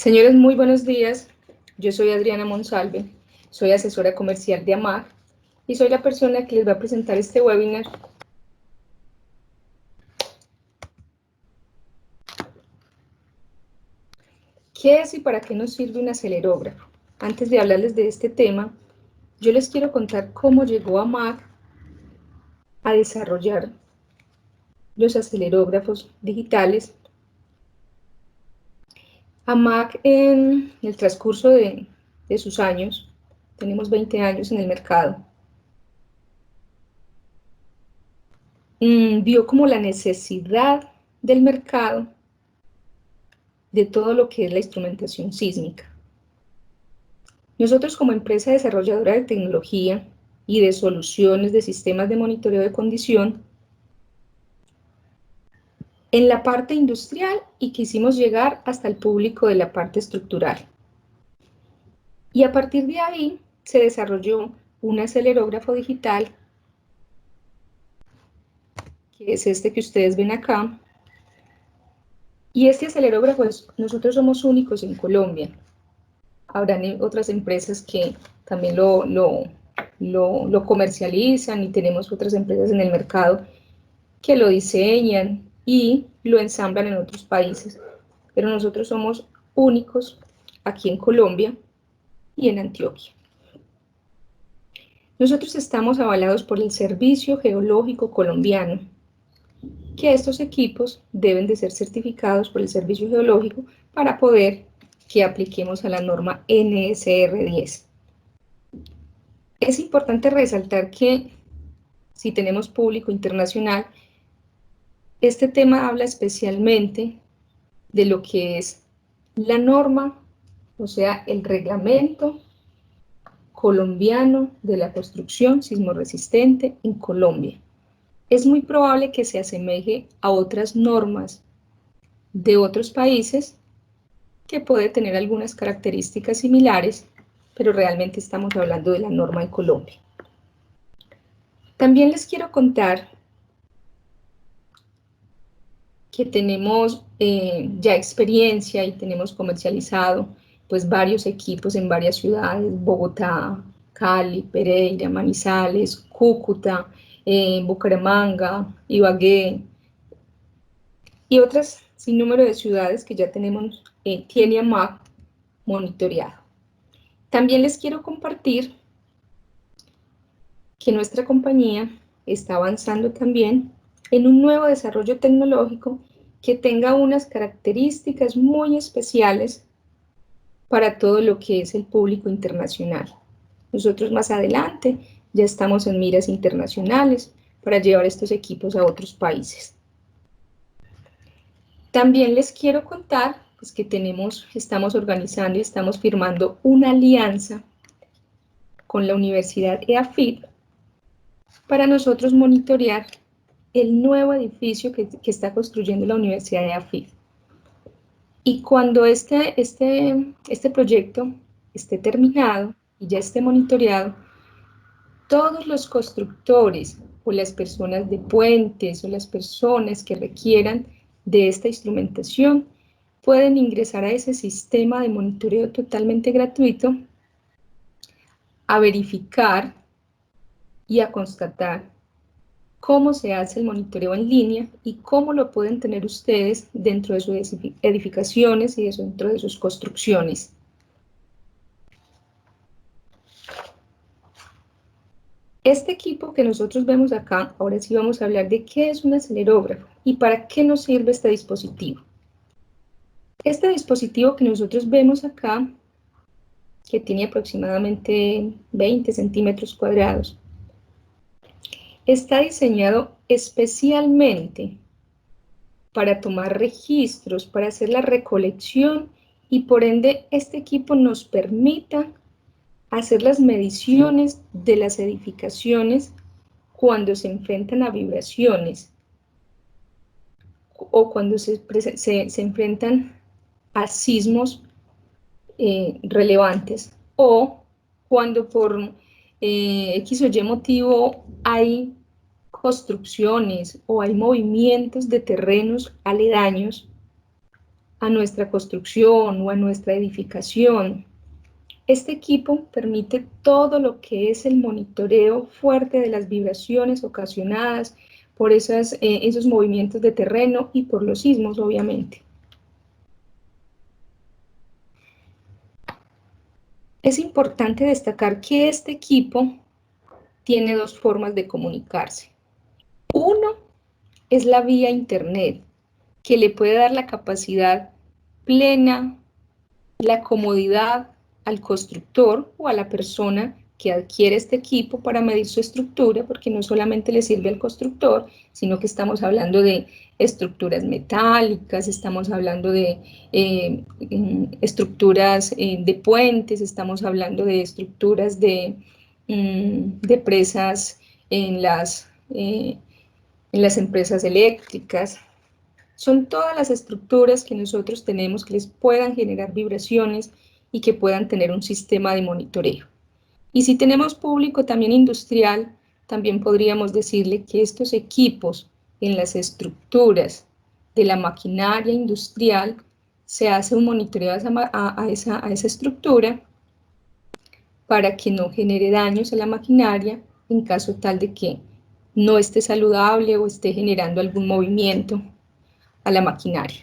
Señores, muy buenos días. Yo soy Adriana Monsalve, soy asesora comercial de AMAG y soy la persona que les va a presentar este webinar. ¿Qué es y para qué nos sirve un acelerógrafo? Antes de hablarles de este tema, yo les quiero contar cómo llegó AMAG a desarrollar los acelerógrafos digitales. AMAG en el transcurso de sus años, tenemos 20 años en el mercado, vio como la necesidad del mercado de todo lo que es la instrumentación sísmica. Nosotros como empresa desarrolladora de tecnología y de soluciones de sistemas de monitoreo de condición, en la parte industrial y quisimos llegar hasta el público de la parte estructural. Y a partir de ahí se desarrolló un acelerógrafo digital, que es este que ustedes ven acá. Y este acelerógrafo, nosotros somos únicos en Colombia. Habrán otras empresas que también lo comercializan y tenemos otras empresas en el mercado que lo diseñan y lo ensamblan en otros países. Pero nosotros somos únicos aquí en Colombia y en Antioquia. Nosotros estamos avalados por el Servicio Geológico Colombiano, que estos equipos deben de ser certificados por el Servicio Geológico para poder que apliquemos a la norma NSR 10. Es importante resaltar que si tenemos público internacional, este tema habla especialmente de lo que es la norma, o sea, el reglamento colombiano de la construcción sismorresistente en Colombia. Es muy probable que se asemeje a otras normas de otros países que puede tener algunas características similares, pero realmente estamos hablando de la norma de Colombia. También les quiero contar que tenemos ya experiencia y tenemos comercializado pues varios equipos en varias ciudades: Bogotá, Cali, Pereira, Manizales, Cúcuta, Bucaramanga, Ibagué y otras sin número de ciudades que ya tenemos, tiene AMAG monitoreado. También les quiero compartir que nuestra compañía está avanzando también en un nuevo desarrollo tecnológico que tenga unas características muy especiales para todo lo que es el público internacional. Nosotros más adelante ya estamos en miras internacionales para llevar estos equipos a otros países. También les quiero contar pues, que estamos organizando y estamos firmando una alianza con la Universidad EAFIT para nosotros monitorear el nuevo edificio que está construyendo la Universidad de AFID. Y cuando este proyecto esté terminado y ya esté monitoreado, todos los constructores o las personas de puentes o las personas que requieran de esta instrumentación pueden ingresar a ese sistema de monitoreo totalmente gratuito a verificar y a constatar cómo se hace el monitoreo en línea y cómo lo pueden tener ustedes dentro de sus edificaciones y dentro de sus construcciones. Este equipo que nosotros vemos acá, ahora sí vamos a hablar de qué es un acelerógrafo y para qué nos sirve este dispositivo. Este dispositivo que nosotros vemos acá, que tiene aproximadamente 20 centímetros cuadrados, está diseñado especialmente para tomar registros, para hacer la recolección y por ende este equipo nos permita hacer las mediciones de las edificaciones cuando se enfrentan a vibraciones o cuando se enfrentan a sismos relevantes o cuando por X o Y motivo hay construcciones o hay movimientos de terrenos aledaños a nuestra construcción o a nuestra edificación. Este equipo permite todo lo que es el monitoreo fuerte de las vibraciones ocasionadas por esos movimientos de terreno y por los sismos, obviamente. Es importante destacar que este equipo tiene dos formas de comunicarse. Uno es la vía internet, que le puede dar la capacidad plena, la comodidad al constructor o a la persona que adquiere este equipo para medir su estructura, porque no solamente le sirve al constructor, sino que estamos hablando de estructuras metálicas, estamos hablando de estructuras de puentes, estamos hablando de estructuras de presas en las empresas eléctricas. Son todas las estructuras que nosotros tenemos que les puedan generar vibraciones y que puedan tener un sistema de monitoreo. Y si tenemos público también industrial, también podríamos decirle que estos equipos en las estructuras de la maquinaria industrial se hace un monitoreo a esa estructura para que no genere daños a la maquinaria en caso tal de que no esté saludable o esté generando algún movimiento a la maquinaria.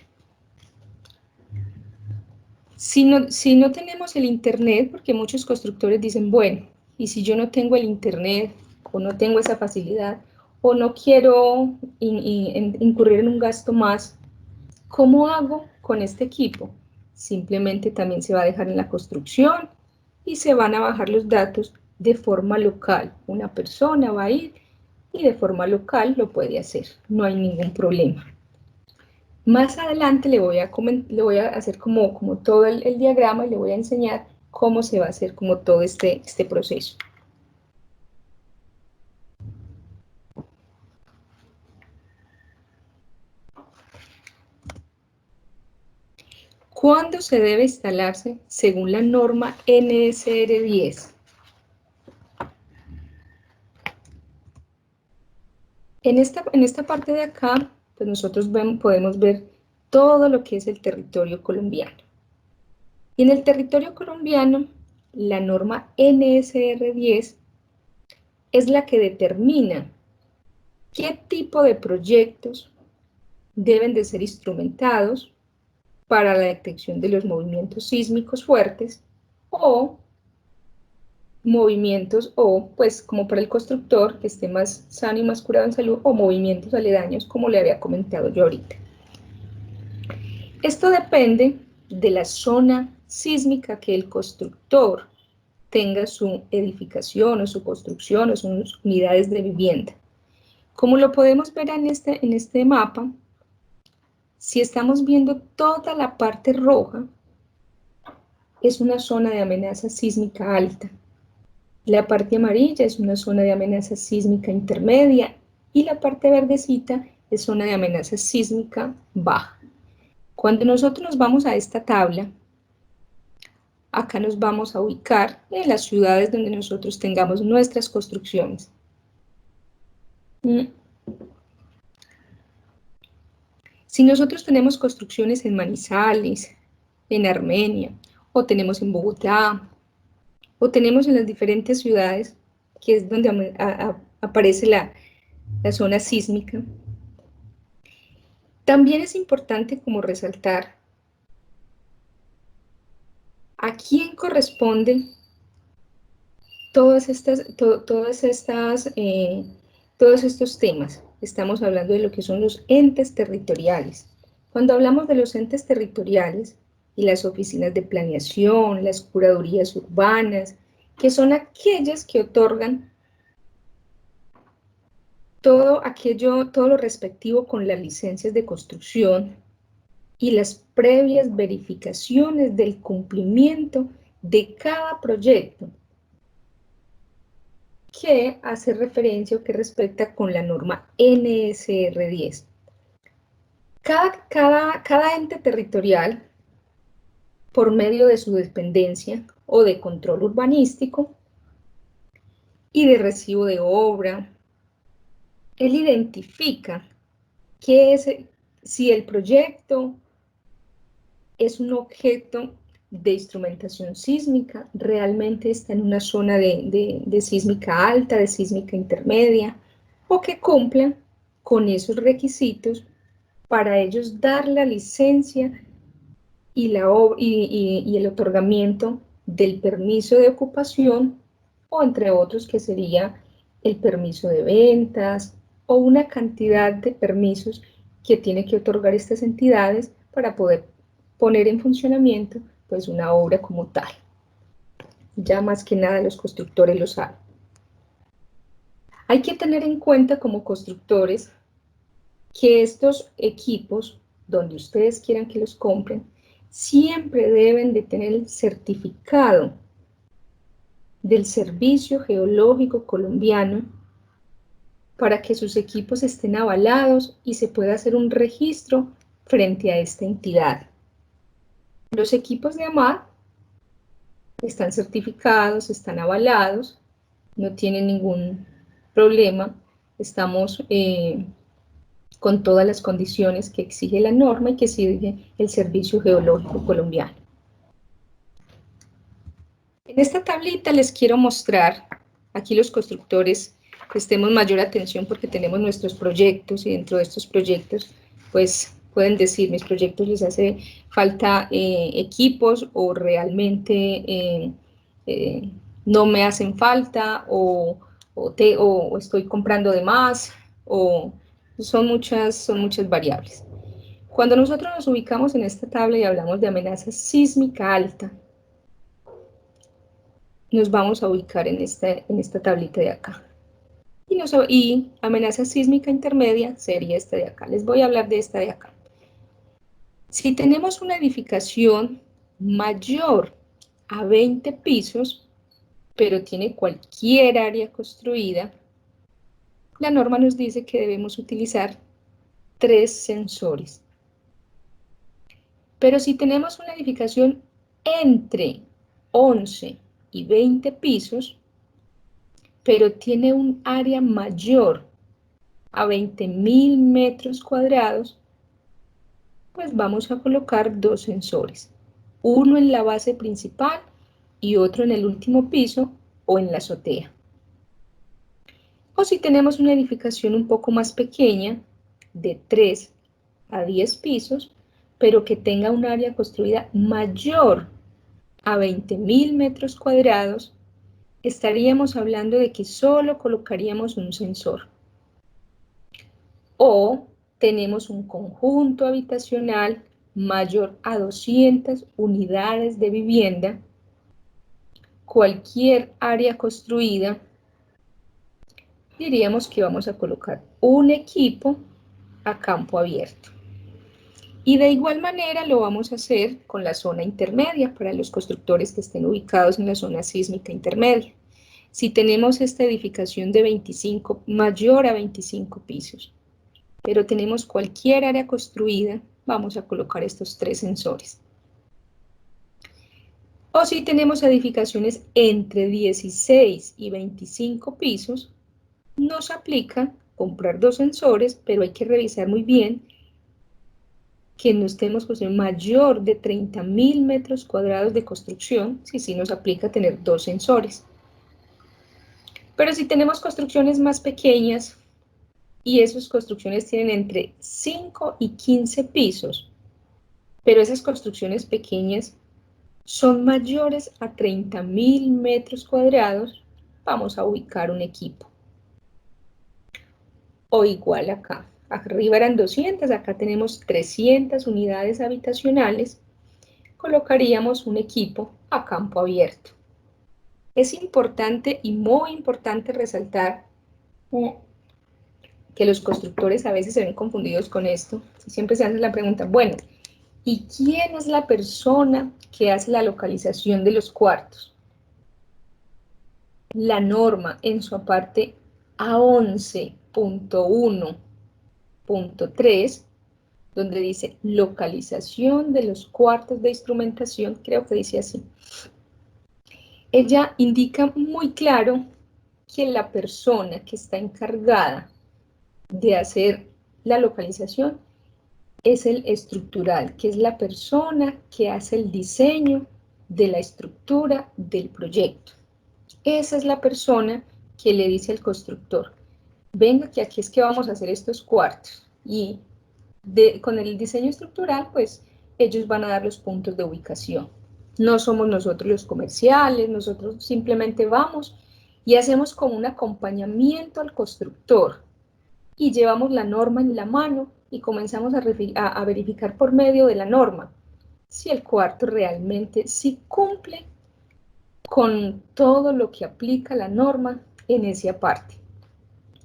Si no tenemos el internet, porque muchos constructores dicen, bueno, y si yo no tengo el internet, o no tengo esa facilidad, o no quiero incurrir en un gasto más, ¿cómo hago con este equipo? Simplemente también se va a dejar en la construcción y se van a bajar los datos de forma local. Una persona va a ir y de forma local lo puede hacer, no hay ningún problema. Más adelante le voy a hacer como todo el diagrama y le voy a enseñar cómo se va a hacer como todo este proceso. ¿Cuándo se debe instalarse según la norma NSR 10? En esta parte de acá, pues nosotros podemos ver todo lo que es el territorio colombiano. Y en el territorio colombiano, la norma NSR 10 es la que determina qué tipo de proyectos deben de ser instrumentados para la detección de los movimientos sísmicos fuertes o movimientos, o pues como para el constructor que esté más sano y más curado en salud, o movimientos aledaños como le había comentado yo ahorita. Esto depende de la zona sísmica que el constructor tenga su edificación o su construcción o sus unidades de vivienda. Como lo podemos ver en este mapa, si estamos viendo toda la parte roja, es una zona de amenaza sísmica alta. La parte amarilla es una zona de amenaza sísmica intermedia y la parte verdecita es zona de amenaza sísmica baja. Cuando nosotros nos vamos a esta tabla, acá nos vamos a ubicar en las ciudades donde nosotros tengamos nuestras construcciones. Si nosotros tenemos construcciones en Manizales, en Armenia, o tenemos en Bogotá, o tenemos en las diferentes ciudades, que es donde aparece la zona sísmica, también es importante como resaltar a quién corresponden todos estos temas. Estamos hablando de lo que son los entes territoriales. Cuando hablamos de los entes territoriales y las oficinas de planeación, las curadurías urbanas, que son aquellas que otorgan todo lo respectivo con las licencias de construcción y las previas verificaciones del cumplimiento de cada proyecto que hace referencia o que respecta con la norma NSR 10. Cada ente territorial, por medio de su dependencia o de control urbanístico y de recibo de obra, él identifica si el proyecto es un objeto de instrumentación sísmica, realmente está en una zona de sísmica alta, de sísmica intermedia, o que cumplan con esos requisitos para ellos dar la licencia y el otorgamiento del permiso de ocupación, o entre otros que sería el permiso de ventas, o una cantidad de permisos que tiene que otorgar estas entidades para poder poner en funcionamiento pues una obra como tal. Ya más que nada los constructores lo saben. Hay que tener en cuenta como constructores que estos equipos, donde ustedes quieran que los compren, siempre deben de tener el certificado del Servicio Geológico Colombiano para que sus equipos estén avalados y se pueda hacer un registro frente a esta entidad. Los equipos de AMAR están certificados, están avalados, no tienen ningún problema, estamos con todas las condiciones que exige la norma y que exige el Servicio Geológico Colombiano. En esta tablita les quiero mostrar, aquí los constructores prestemos mayor atención porque tenemos nuestros proyectos y dentro de estos proyectos pues pueden decir, mis proyectos les hace falta equipos o realmente no me hacen falta o estoy comprando de más o son muchas variables. Cuando nosotros nos ubicamos en esta tabla y hablamos de amenaza sísmica alta, nos vamos a ubicar en esta tablita de acá. Y amenaza sísmica intermedia sería esta de acá. Les voy a hablar de esta de acá. Si tenemos una edificación mayor a 20 pisos, pero tiene cualquier área construida, la norma nos dice que debemos utilizar 3 sensores. Pero si tenemos una edificación entre 11 y 20 pisos, pero tiene un área mayor a 20.000 metros cuadrados, pues vamos a colocar 2 sensores, uno en la base principal y otro en el último piso o en la azotea. O si tenemos una edificación un poco más pequeña, de 3 a 10 pisos, pero que tenga un área construida mayor a 20.000 metros cuadrados, estaríamos hablando de que solo colocaríamos un sensor. O tenemos un conjunto habitacional mayor a 200 unidades de vivienda, cualquier área construida, diríamos que vamos a colocar un equipo a campo abierto. Y de igual manera lo vamos a hacer con la zona intermedia para los constructores que estén ubicados en la zona sísmica intermedia. Si tenemos esta edificación de 25, mayor a 25 pisos, pero tenemos cualquier área construida, vamos a colocar estos 3 sensores. O si tenemos edificaciones entre 16 y 25 pisos, nos aplica comprar 2 sensores, pero hay que revisar muy bien que no estemos construyendo mayor de 30.000 metros cuadrados de construcción, si sí nos aplica tener 2 sensores. Pero si tenemos construcciones más pequeñas, y esas construcciones tienen entre 5 y 15 pisos, pero esas construcciones pequeñas son mayores a 30.000 metros cuadrados, vamos a ubicar un equipo. O igual acá, arriba eran 200, acá tenemos 300 unidades habitacionales, colocaríamos un equipo a campo abierto. Es importante y muy importante resaltar que los constructores a veces se ven confundidos con esto. Siempre se hace la pregunta, bueno, ¿y quién es la persona que hace la localización de los cuartos? La norma en su parte A11.1.3, donde dice localización de los cuartos de instrumentación, creo que dice así. Ella indica muy claro que la persona que está encargada de hacer la localización es el estructural, que es la persona que hace el diseño de la estructura del proyecto. Esa es la persona que le dice al constructor, venga, que aquí es que vamos a hacer estos cuartos. Y con el diseño estructural, pues ellos van a dar los puntos de ubicación. No somos nosotros los comerciales, nosotros simplemente vamos y hacemos como un acompañamiento al constructor y llevamos la norma en la mano y comenzamos a verificar por medio de la norma si el cuarto realmente sí cumple con todo lo que aplica la norma en esa parte,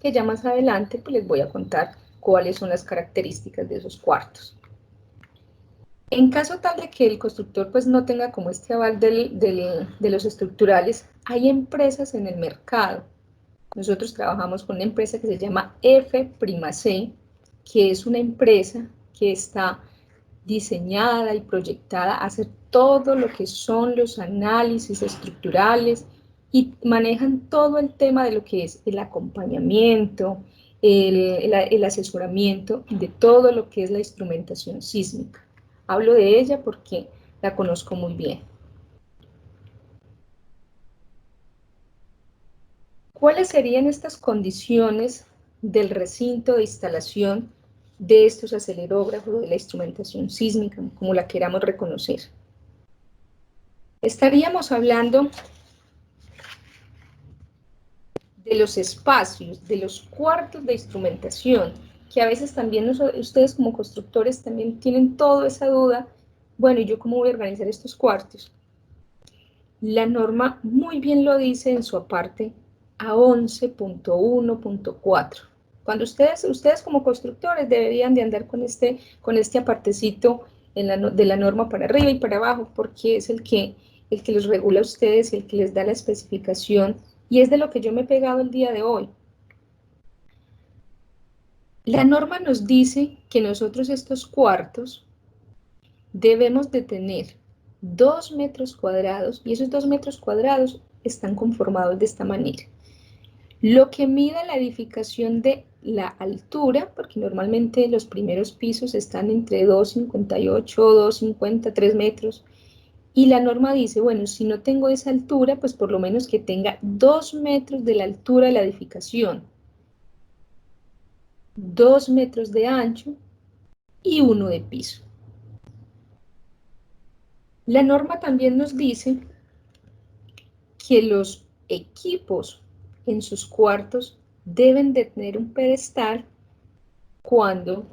que ya más adelante pues les voy a contar cuáles son las características de esos cuartos. En caso tal de que el constructor pues no tenga como este aval de los estructurales, hay empresas en el mercado. Nosotros trabajamos con una empresa que se llama F''C, que es una empresa que está diseñada y proyectada a hacer todo lo que son los análisis estructurales y manejan todo el tema de lo que es el acompañamiento, el asesoramiento de todo lo que es la instrumentación sísmica. Hablo de ella porque la conozco muy bien. ¿Cuáles serían estas condiciones del recinto de instalación de estos acelerógrafos, de la instrumentación sísmica, como la queramos reconocer? Estaríamos hablando de los espacios, de los cuartos de instrumentación, que a veces también ustedes como constructores también tienen toda esa duda, bueno, ¿y yo cómo voy a organizar estos cuartos? La norma muy bien lo dice en su aparte A11.1.4. Cuando ustedes como constructores deberían de andar con este apartecito de la norma para arriba y para abajo, porque es el que los regula a ustedes, el que les da la especificación, y es de lo que yo me he pegado el día de hoy. La norma nos dice que nosotros estos cuartos debemos de tener 2 metros cuadrados, y esos 2 metros cuadrados están conformados de esta manera. Lo que mida la edificación de la altura, porque normalmente los primeros pisos están entre 2,58, 2,50, 3 metros, y la norma dice, bueno, si no tengo esa altura, pues por lo menos que tenga 2 metros de la altura de la edificación, 2 metros de ancho y 1 de piso. La norma también nos dice que los equipos en sus cuartos deben de tener un pedestal cuando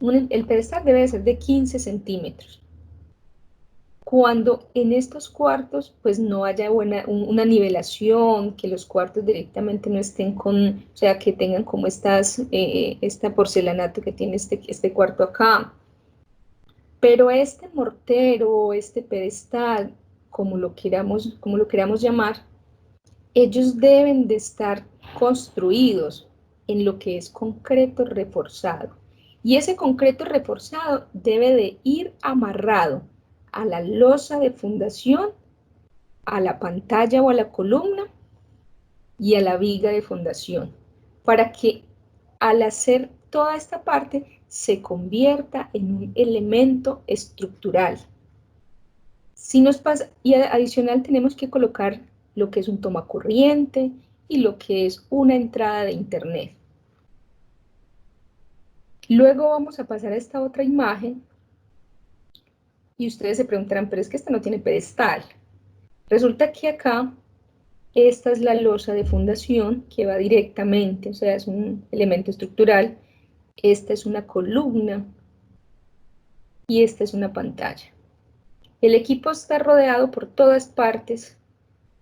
el pedestal debe de ser de 15 centímetros. Cuando en estos cuartos pues no haya una nivelación, que los cuartos directamente no estén con, o sea, que tengan como esta porcelanato que tiene este cuarto acá. Pero este mortero, este pedestal, como lo queramos llamar, ellos deben de estar construidos en lo que es concreto reforzado. Y ese concreto reforzado debe de ir amarrado a la losa de fundación, a la pantalla o a la columna y a la viga de fundación, para que al hacer toda esta parte se convierta en un elemento estructural. Si nos pasa, y adicional tenemos que colocar lo que es un tomacorriente y lo que es una entrada de internet. Luego vamos a pasar a esta otra imagen y ustedes se preguntarán, pero es que esta no tiene pedestal. Resulta que acá, esta es la losa de fundación que va directamente, o sea, es un elemento estructural. Esta es una columna y esta es una pantalla. El equipo está rodeado por todas partes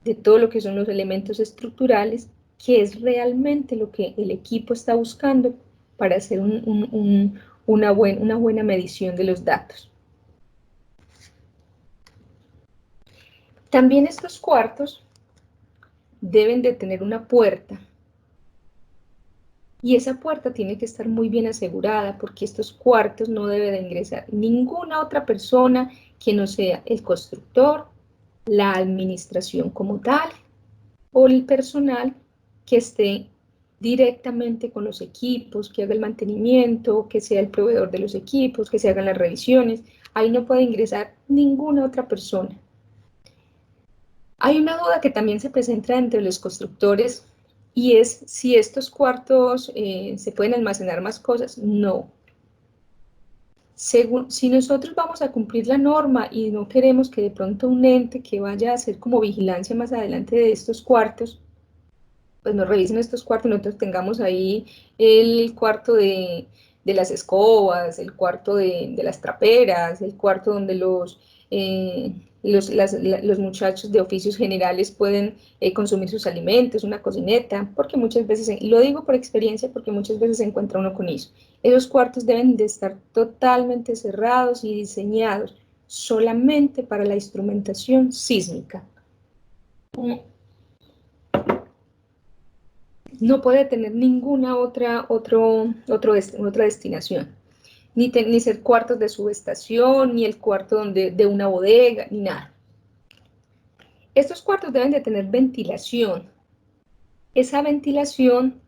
de todo lo que son los elementos estructurales, que es realmente lo que el equipo está buscando para hacer una buena medición de los datos. También estos cuartos deben de tener una puerta, y esa puerta tiene que estar muy bien asegurada, porque estos cuartos no debe de ingresar ninguna otra persona que no sea el constructor, la administración como tal, o el personal que esté directamente con los equipos, que haga el mantenimiento, que sea el proveedor de los equipos, que se hagan las revisiones. Ahí no puede ingresar ninguna otra persona. Hay una duda que también se presenta entre los constructores y es si estos cuartos se pueden almacenar más cosas. No. Si nosotros vamos a cumplir la norma y no queremos que de pronto un ente que vaya a hacer como vigilancia más adelante de estos cuartos, pues nos revisen estos cuartos y nosotros tengamos ahí el cuarto de las escobas, el cuarto de las traperas, el cuarto donde los muchachos de oficios generales pueden consumir sus alimentos, una cocineta, porque muchas veces, y lo digo por experiencia, porque muchas veces se encuentra uno con eso. Esos cuartos deben de estar totalmente cerrados y diseñados solamente para la instrumentación sísmica. No puede tener ninguna otra destinación, ni ser cuartos de subestación, ni el cuarto de una bodega, ni nada. Estos cuartos deben de tener ventilación. Esa ventilación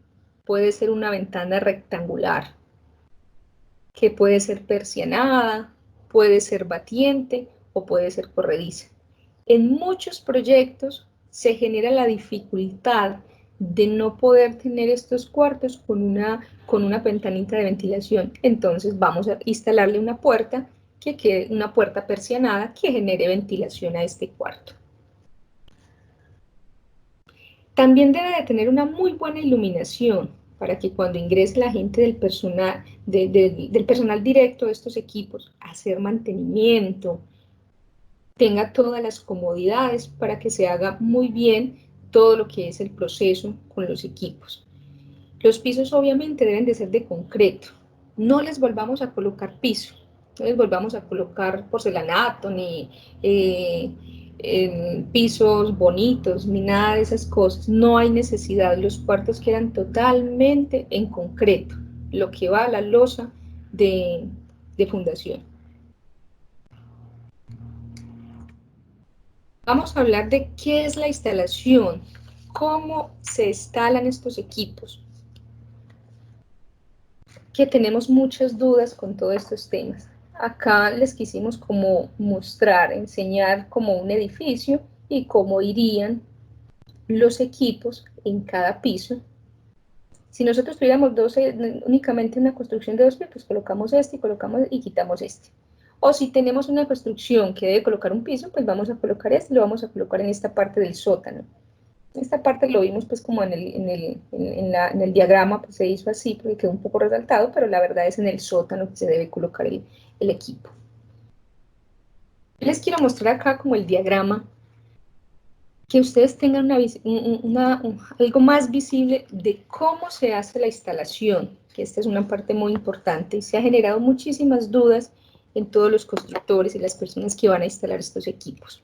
puede ser una ventana rectangular, que puede ser persianada, puede ser batiente o puede ser corrediza. En muchos proyectos se genera la dificultad de no poder tener estos cuartos con una ventanita de ventilación. Entonces vamos a instalarle una puerta que quede una puerta persianada que genere ventilación a este cuarto. También debe de tener una muy buena iluminación para que cuando ingrese la gente del personal directo de estos equipos a hacer mantenimiento, tenga todas las comodidades para que se haga muy bien todo lo que es el proceso con los equipos. Los pisos obviamente deben de ser de concreto. No les volvamos a colocar piso, no les volvamos a colocar porcelanato ni pisos bonitos ni nada de esas cosas. No hay necesidad. Los cuartos quedan totalmente en concreto, lo que va a la losa de fundación. Vamos a hablar de qué es la instalación, cómo se instalan estos equipos, que tenemos muchas dudas con todos estos temas. Acá les quisimos como mostrar, enseñar como un edificio y cómo irían los equipos en cada piso. Si nosotros tuviéramos únicamente una construcción de dos pisos, pues colocamos este y colocamos y quitamos este. O si tenemos una construcción que debe colocar un piso, pues vamos a colocar este y lo vamos a colocar en esta parte del sótano. Esta parte lo vimos pues como en el diagrama, pues se hizo así porque quedó un poco resaltado, pero la verdad es en el sótano que se debe colocar el equipo. Les quiero mostrar acá como el diagrama, que ustedes tengan algo más visible de cómo se hace la instalación, que esta es una parte muy importante y se ha generado muchísimas dudas en todos los constructores y las personas que van a instalar estos equipos.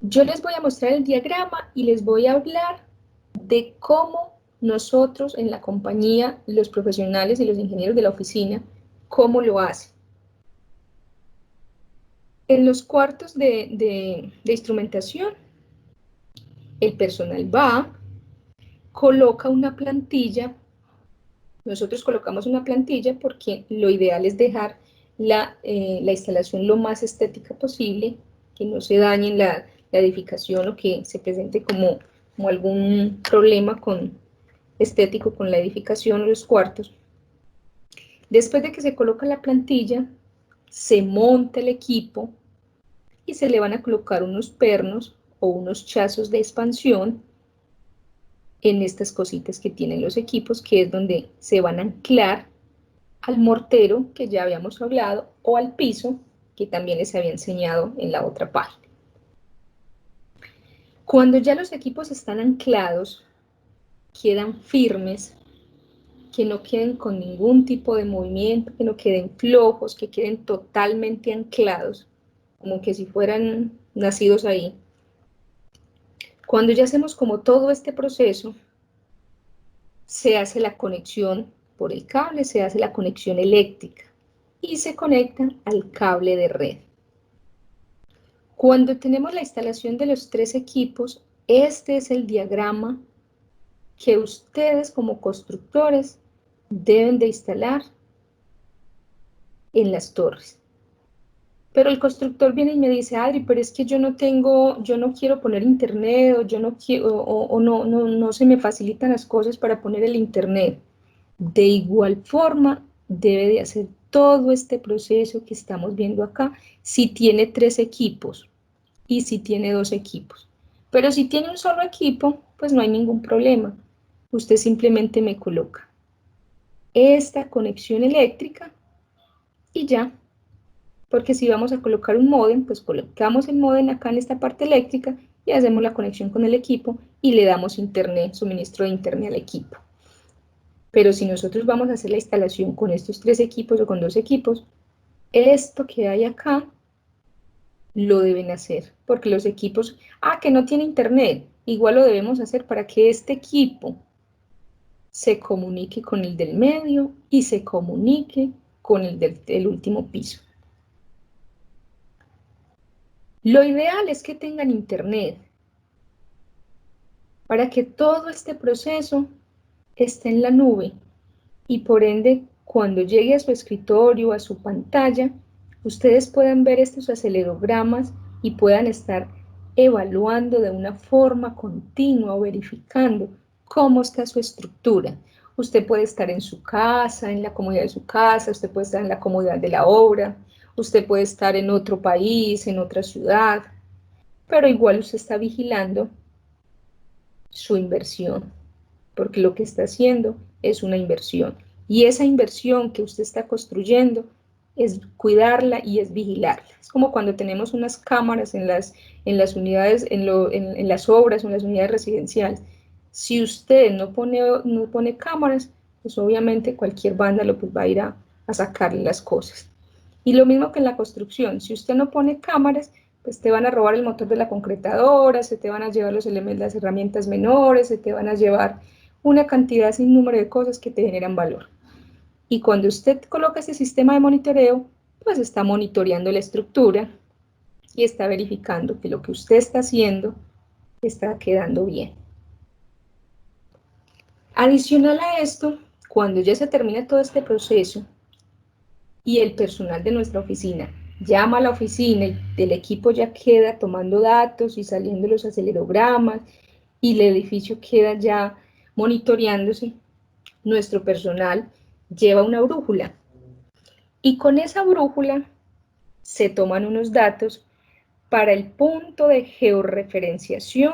Yo les voy a mostrar el diagrama y les voy a hablar de cómo nosotros en la compañía, los profesionales y los ingenieros de la oficina, cómo lo hacen. En los cuartos de instrumentación, el personal va, coloca una plantilla. Nosotros colocamos una plantilla porque lo ideal es dejar la instalación lo más estética posible, que no se dañe la edificación o que se presente como algún problema estético con la edificación o los cuartos. Después de que se coloca la plantilla, se monta el equipo y se le van a colocar unos pernos o unos chazos de expansión en estas cositas que tienen los equipos, que es donde se van a anclar al mortero, que ya habíamos hablado, o al piso, que también les había enseñado en la otra página. Cuando ya los equipos están anclados, quedan firmes, que no queden con ningún tipo de movimiento, que no queden flojos, que queden totalmente anclados, como que si fueran nacidos ahí. Cuando ya hacemos como todo este proceso, se hace la conexión por el cable, se hace la conexión eléctrica y se conectan al cable de red. Cuando tenemos la instalación de los tres equipos, este es el diagrama que ustedes como constructores deben de instalar en las torres. Pero el constructor viene y me dice, Adri, pero es que yo no quiero poner internet, o yo no quiero, o no se me facilitan las cosas para poner el internet. De igual forma, debe de hacer todo este proceso que estamos viendo acá, si tiene 3 equipos y si tiene 2 equipos. Pero si tiene un solo equipo, pues no hay ningún problema. Usted simplemente me coloca esta conexión eléctrica y ya. Porque si vamos a colocar un módem, pues colocamos el módem acá en esta parte eléctrica y hacemos la conexión con el equipo y le damos internet, suministro de internet al equipo. Pero si nosotros vamos a hacer la instalación con estos 3 equipos o con 2 equipos, esto que hay acá lo deben hacer, porque los equipos, que no tiene internet, igual lo debemos hacer para que este equipo se comunique con el del medio y se comunique con el del último piso. Lo ideal es que tengan internet para que todo este proceso esté en la nube y por ende cuando llegue a su escritorio, a su pantalla, ustedes puedan ver estos acelerogramas y puedan estar evaluando de una forma continua o verificando cómo está su estructura. Usted puede estar en su casa, en la comodidad de su casa, usted puede estar en la comodidad de la obra, usted puede estar en otro país, en otra ciudad, pero igual usted está vigilando su inversión, porque lo que está haciendo es una inversión. Y esa inversión que usted está construyendo es cuidarla y es vigilarla. Es como cuando tenemos unas cámaras en las unidades, en las obras o en las unidades residenciales. Si usted no pone cámaras, pues obviamente cualquier vándalo pues va a ir a sacarle las cosas. Y lo mismo que en la construcción, si usted no pone cámaras, pues te van a robar el motor de la concretadora, se te van a llevar los elementos, las herramientas menores, se te van a llevar una cantidad sin número de cosas que te generan valor. Y cuando usted coloca ese sistema de monitoreo, pues está monitoreando la estructura y está verificando que lo que usted está haciendo está quedando bien. Adicional a esto, cuando ya se termina todo este proceso y el personal de nuestra oficina llama a la oficina y el equipo ya queda tomando datos y saliendo los acelerogramas y el edificio queda ya monitoreándose, nuestro personal lleva una brújula y con esa brújula se toman unos datos para el punto de georreferenciación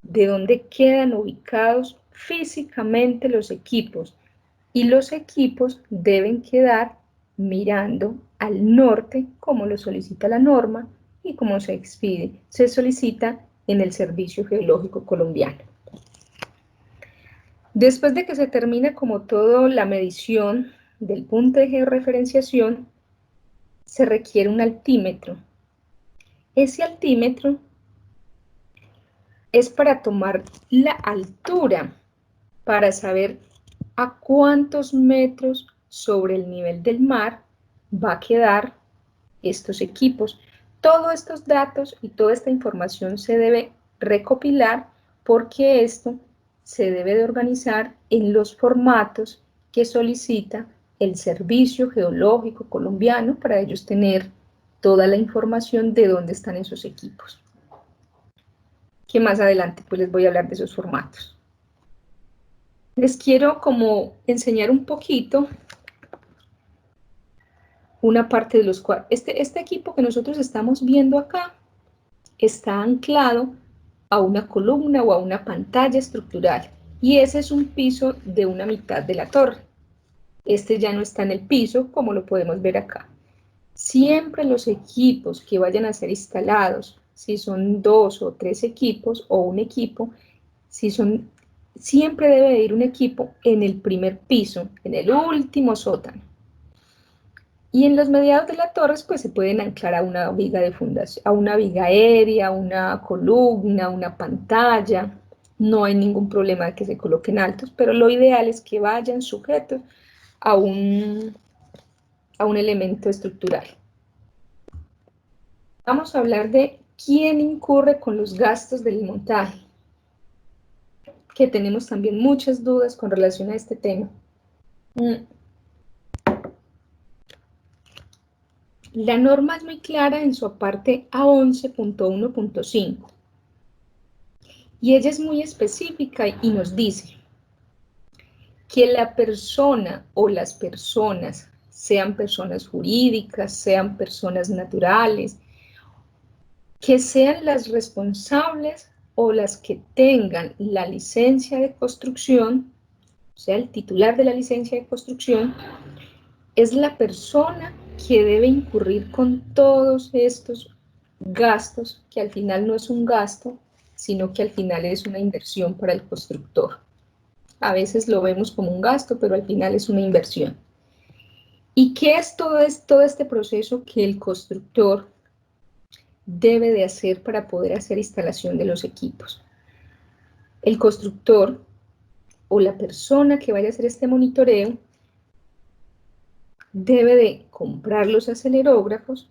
de donde quedan ubicados físicamente los equipos y los equipos deben quedar mirando al norte como lo solicita la norma y como se solicita en el Servicio Geológico Colombiano. Después de que se termina como todo la medición del punto de georreferenciación, se requiere un altímetro. Ese altímetro es para tomar la altura, para saber a cuántos metros sobre el nivel del mar va a quedar estos equipos. Todos estos datos y toda esta información se debe recopilar porque esto se debe de organizar en los formatos que solicita el Servicio Geológico Colombiano para ellos tener toda la información de dónde están esos equipos. Que más adelante pues les voy a hablar de esos formatos. Les quiero como enseñar un poquito una parte de los cuadros. Este equipo que nosotros estamos viendo acá está anclado a una columna o a una pantalla estructural y ese es un piso de una mitad de la torre. Este ya no está en el piso como lo podemos ver acá. Siempre los equipos que vayan a ser instalados, si son 2 o 3 equipos o un equipo, siempre debe ir un equipo en el primer piso, en el último sótano. Y en los mediados de la torre pues se pueden anclar a una viga de fundación, a una viga aérea, una columna, una pantalla. No hay ningún problema de que se coloquen altos, pero lo ideal es que vayan sujetos a un elemento estructural. Vamos a hablar de quién incurre con los gastos del montaje. que tenemos también muchas dudas con relación a este tema. La norma es muy clara en su parte A11.1.5 y ella es muy específica y nos dice que la persona o las personas, sean personas jurídicas, sean personas naturales, que sean las responsables o las que tengan la licencia de construcción, o sea, el titular de la licencia de construcción, es la persona que debe incurrir con todos estos gastos, que al final no es un gasto, sino que al final es una inversión para el constructor. A veces lo vemos como un gasto, pero al final es una inversión. ¿Y qué es todo este proceso que el constructor debe de hacer para poder hacer instalación de los equipos? El constructor o la persona que vaya a hacer este monitoreo debe de comprar los acelerógrafos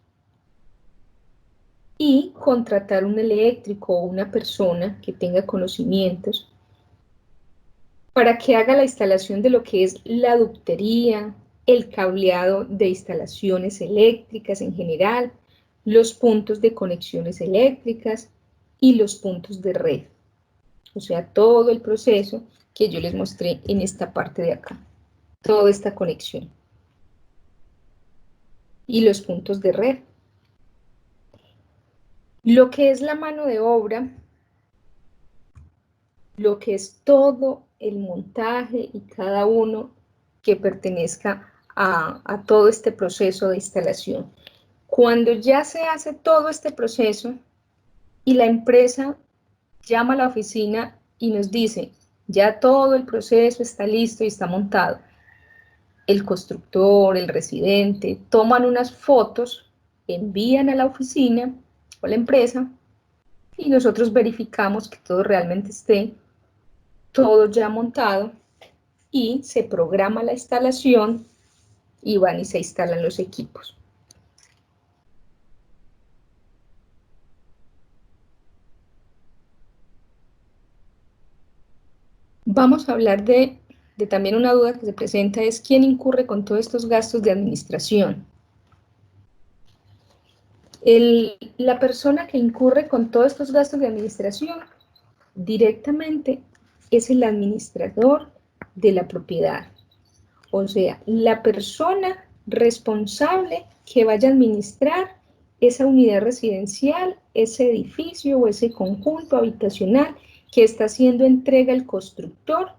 y contratar un eléctrico o una persona que tenga conocimientos para que haga la instalación de lo que es la ductería, el cableado de instalaciones eléctricas en general, los puntos de conexiones eléctricas y los puntos de red. O sea, todo el proceso que yo les mostré en esta parte de acá, toda esta conexión. Y los puntos de red. Lo que es la mano de obra, lo que es todo el montaje y cada uno que pertenezca a todo este proceso de instalación. Cuando ya se hace todo este proceso y la empresa llama a la oficina y nos dice, ya todo el proceso está listo y está montado, el constructor, el residente, toman unas fotos, envían a la oficina o a la empresa y nosotros verificamos que todo realmente esté todo ya montado y se programa la instalación y van y se instalan los equipos. Vamos a hablar de también una duda que se presenta es ¿quién incurre con todos estos gastos de administración? La persona que incurre con todos estos gastos de administración directamente es el administrador de la propiedad. O sea, la persona responsable que vaya a administrar esa unidad residencial, ese edificio o ese conjunto habitacional que está haciendo entrega el constructor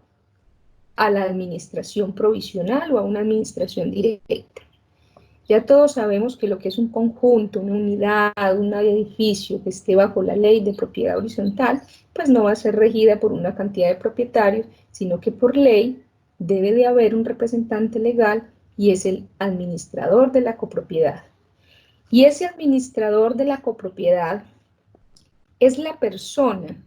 a la administración provisional o a una administración directa. Ya todos sabemos que lo que es un conjunto, una unidad, un edificio que esté bajo la ley de propiedad horizontal, pues no va a ser regida por una cantidad de propietarios, sino que por ley debe de haber un representante legal y es el administrador de la copropiedad. Y ese administrador de la copropiedad es la persona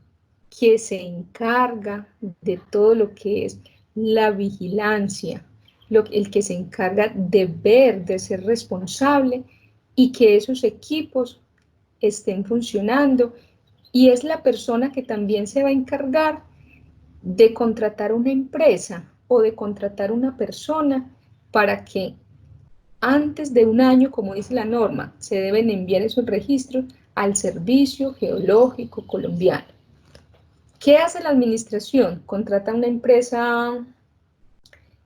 que se encarga de todo lo que es la vigilancia, el que se encarga de ver, de ser responsable y que esos equipos estén funcionando, y es la persona que también se va a encargar de contratar una empresa o de contratar una persona para que antes de un año, como dice la norma, se deben enviar esos registros al Servicio Geológico Colombiano. ¿Qué hace la administración? Contrata una empresa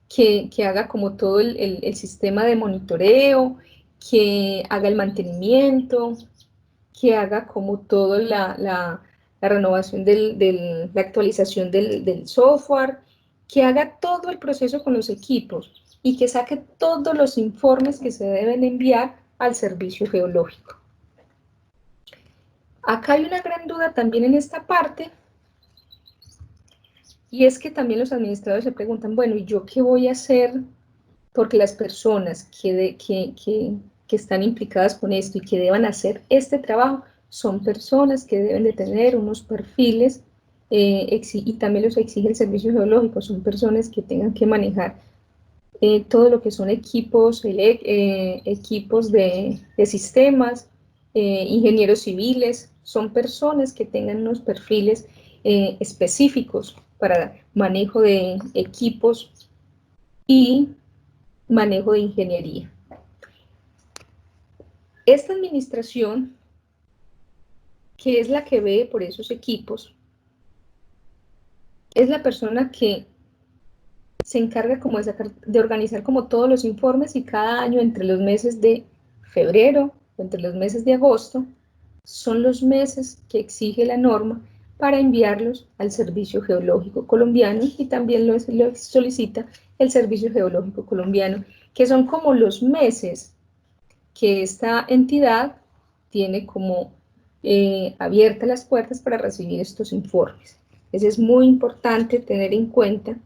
que haga como todo el sistema de monitoreo, que haga el mantenimiento, que haga como toda la renovación la actualización del software, que haga todo el proceso con los equipos y que saque todos los informes que se deben enviar al servicio geológico. Acá hay una gran duda también en esta parte, y es que también los administradores se preguntan, bueno, ¿y yo qué voy a hacer? Porque las personas que están implicadas con esto y que deban hacer este trabajo son personas que deben de tener unos perfiles y también los exige el servicio geológico, son personas que tengan que manejar todo lo que son equipos de sistemas, ingenieros civiles, son personas que tengan unos perfiles específicos para manejo de equipos y manejo de ingeniería. Esta administración, que es la que ve por esos equipos, es la persona que se encarga como de organizar como todos los informes, y cada año entre los meses de febrero o entre los meses de agosto son los meses que exige la norma para enviarlos al Servicio Geológico Colombiano, y también lo solicita el Servicio Geológico Colombiano, que son como los meses que esta entidad tiene como abiertas las puertas para recibir estos informes. Es muy importante tener en cuenta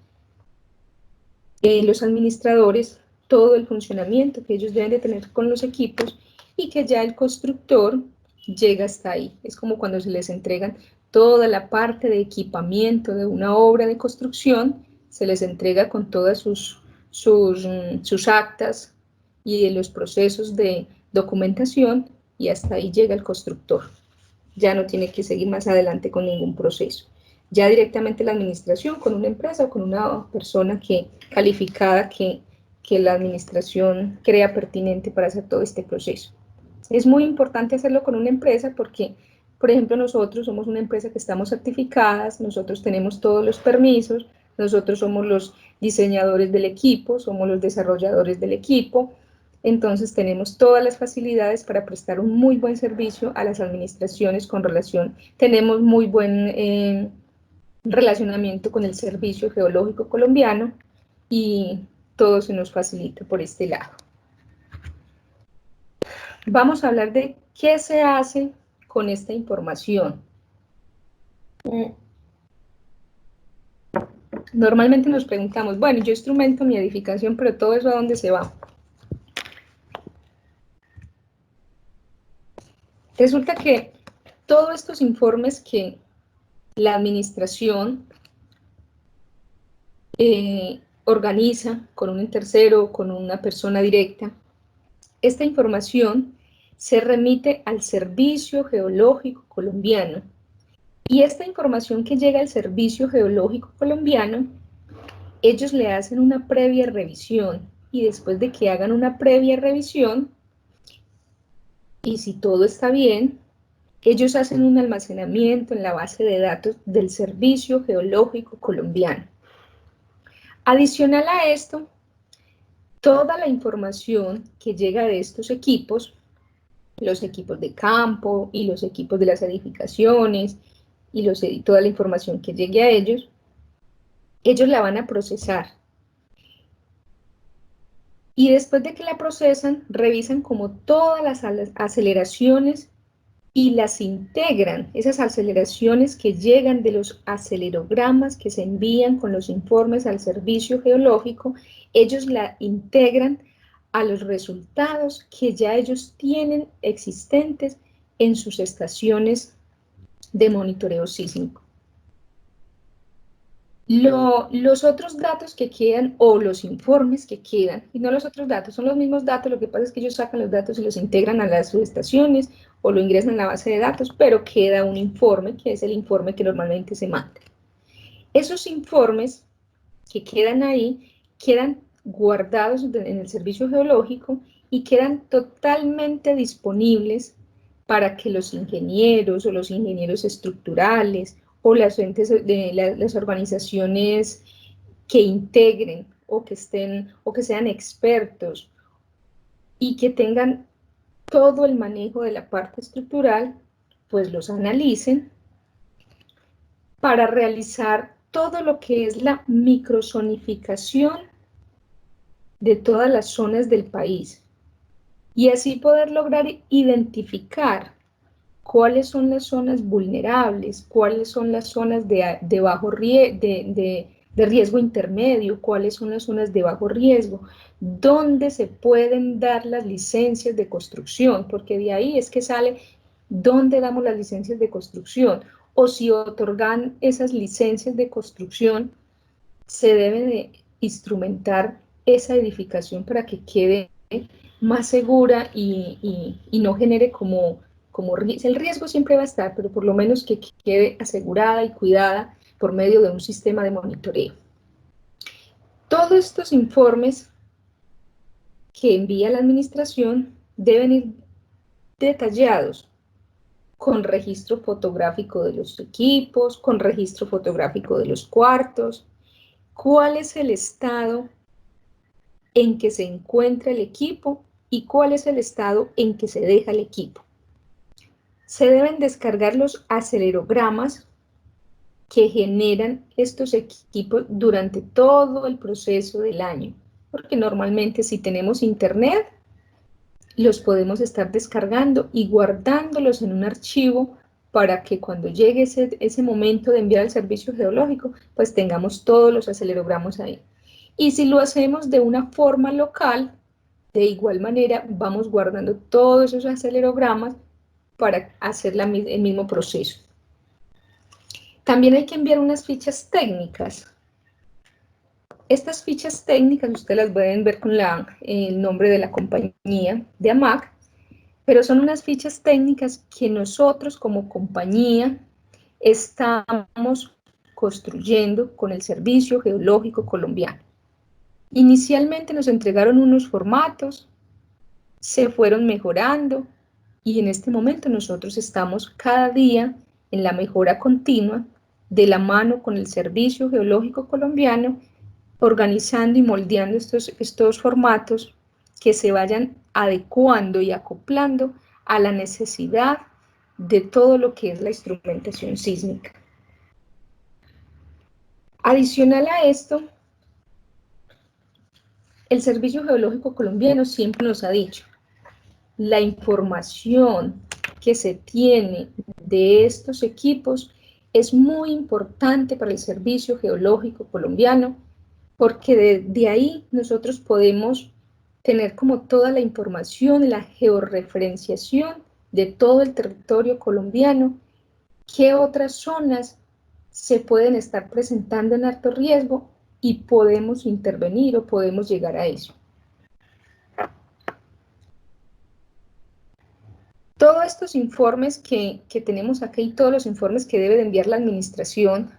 los administradores todo el funcionamiento que ellos deben de tener con los equipos, y que ya el constructor llega hasta ahí. Es como cuando se les entregan toda la parte de equipamiento de una obra de construcción, se les entrega con todas sus actas y los procesos de documentación, y hasta ahí llega el constructor. Ya no tiene que seguir más adelante con ningún proceso. Ya directamente la administración con una empresa o con una persona calificada que la administración crea pertinente para hacer todo este proceso. Es muy importante hacerlo con una empresa porque, por ejemplo, nosotros somos una empresa que estamos certificadas, nosotros tenemos todos los permisos, nosotros somos los diseñadores del equipo, somos los desarrolladores del equipo, entonces tenemos todas las facilidades para prestar un muy buen servicio a las administraciones con relación, tenemos muy buen relacionamiento con el Servicio Geológico Colombiano, y todo se nos facilita por este lado. Vamos a hablar de qué se hace con esta información. Normalmente nos preguntamos, bueno, yo instrumento mi edificación, pero todo eso ¿a dónde se va? Resulta que todos estos informes que la administración organiza con un tercero, con una persona directa, esta información se remite al Servicio Geológico Colombiano, y esta información que llega al Servicio Geológico Colombiano, ellos le hacen una previa revisión, y después de que hagan una previa revisión, y si todo está bien, ellos hacen un almacenamiento en la base de datos del Servicio Geológico Colombiano. Adicional a esto, toda la información que llega de estos equipos, los equipos de campo y los equipos de las edificaciones, y toda la información que llegue a ellos la van a procesar. Y después de que la procesan, revisan como todas las aceleraciones y las integran, esas aceleraciones que llegan de los acelerogramas que se envían con los informes al Servicio Geológico, ellos la integran a los resultados que ya ellos tienen existentes en sus estaciones de monitoreo sísmico. Los otros datos que quedan, o los informes que quedan, y no los otros datos, son los mismos datos, lo que pasa es que ellos sacan los datos y los integran a las subestaciones o lo ingresan a la base de datos, pero queda un informe, que es el informe que normalmente se manda. Esos informes que quedan ahí, quedan guardados en el Servicio Geológico y quedan totalmente disponibles para que los ingenieros o los ingenieros estructurales o las entes de las organizaciones que integren o que sean expertos y que tengan todo el manejo de la parte estructural, pues los analicen para realizar todo lo que es la microzonificación de todas las zonas del país, y así poder lograr identificar cuáles son las zonas vulnerables, cuáles son las zonas de bajo riesgo intermedio, cuáles son las zonas de bajo riesgo, dónde se pueden dar las licencias de construcción, porque de ahí es que sale dónde damos las licencias de construcción, o si otorgan esas licencias de construcción, se debe de instrumentar esa edificación para que quede más segura y no genere como el riesgo siempre va a estar, pero por lo menos que quede asegurada y cuidada por medio de un sistema de monitoreo. Todos estos informes que envía la administración deben ir detallados con registro fotográfico de los equipos, con registro fotográfico de los cuartos, cuál es el estado en que se encuentra el equipo y cuál es el estado en que se deja el equipo. Se deben descargar los acelerogramas que generan estos equipos durante todo el proceso del año, porque normalmente si tenemos internet, los podemos estar descargando y guardándolos en un archivo para que cuando llegue ese momento de enviar al servicio geológico, pues tengamos todos los acelerogramas ahí. Y si lo hacemos de una forma local, de igual manera vamos guardando todos esos acelerogramas para hacer el mismo proceso. También hay que enviar unas fichas técnicas. Estas fichas técnicas ustedes las pueden ver con el nombre de la compañía de AMAC, pero son unas fichas técnicas que nosotros como compañía estamos construyendo con el Servicio Geológico Colombiano. Inicialmente nos entregaron unos formatos, se fueron mejorando y en este momento nosotros estamos cada día en la mejora continua de la mano con el Servicio Geológico Colombiano, organizando y moldeando estos formatos que se vayan adecuando y acoplando a la necesidad de todo lo que es la instrumentación sísmica. Adicional a esto, el Servicio Geológico Colombiano siempre nos ha dicho, la información que se tiene de estos equipos es muy importante para el Servicio Geológico Colombiano, porque de ahí nosotros podemos tener como toda la información, la georreferenciación de todo el territorio colombiano, qué otras zonas se pueden estar presentando en alto riesgo y podemos intervenir o podemos llegar a eso. Todos estos informes que tenemos aquí y todos los informes que debe de enviar la administración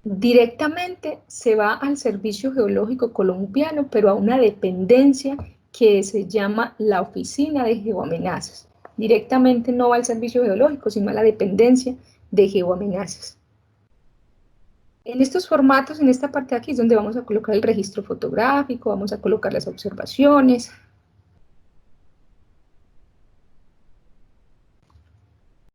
directamente se va al Servicio Geológico Colombiano, pero a una dependencia que se llama la Oficina de Geoamenazas. Directamente no va al Servicio Geológico, sino a la dependencia de Geoamenazas. En estos formatos, en esta parte de aquí es donde vamos a colocar el registro fotográfico, vamos a colocar las observaciones,